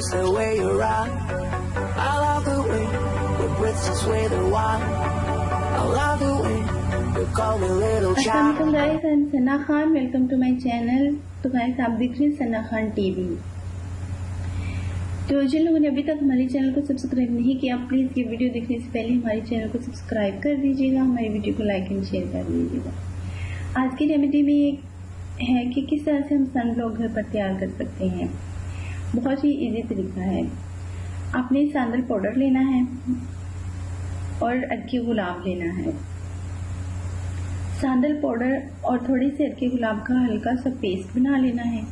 just the way you rock. I love the way your breath is way the wine. I love the way you call me little child. Assalamualaikum guys, I'm Sana Khan. Welcome to my channel. तो guys आप देख रहे हैं Sana Khan TV. तो जिन लोगों ने अभी तक हमारे चैनल को सब्सक्राइब नहीं किया, प्लीज़ ये वीडियो देखने से पहले हमारे चैनल को सब्सक्राइब कर दीजिएगा, हमारी वीडियो को लाइक एंड शेयर कर दीजिएगा। आज की रेमेडी में एक है कि किस तरह से हम सन ब्लॉक घर पर तैयार कर सकते हैं। बहुत ही इजी तरीका है। आपने सैंडल पाउडर लेना है और अरके गुलाब लेना है। सैंडल पाउडर और थोड़ी सी अरके गुलाब का हल्का सा पेस्ट बना लेना है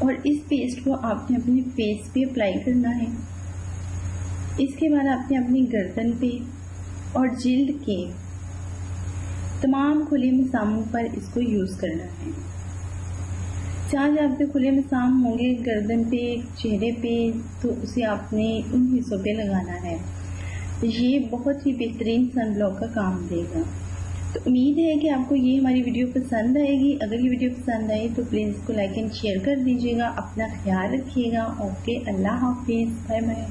और इस पेस्ट को आपने अपने फेस पे अप्लाई करना है। इसके बाद आपने अपनी गर्दन पे और जिल्द के तमाम खुले मसामों पर इसको यूज़ करना है। जहाँ जहाँ पे खुले मसाम होंगे गर्दन पे, चेहरे पे, तो उसे आपने उन हिस्सों पे लगाना है। ये बहुत ही बेहतरीन सन ब्लॉक का काम देगा। तो उम्मीद है कि आपको ये हमारी वीडियो पसंद आएगी। अगर ये वीडियो पसंद आए तो प्लीज़ इसको लाइक एंड शेयर कर दीजिएगा। अपना ख्याल रखिएगा। ओके, अल्लाह हाफिज़, बाय बाय।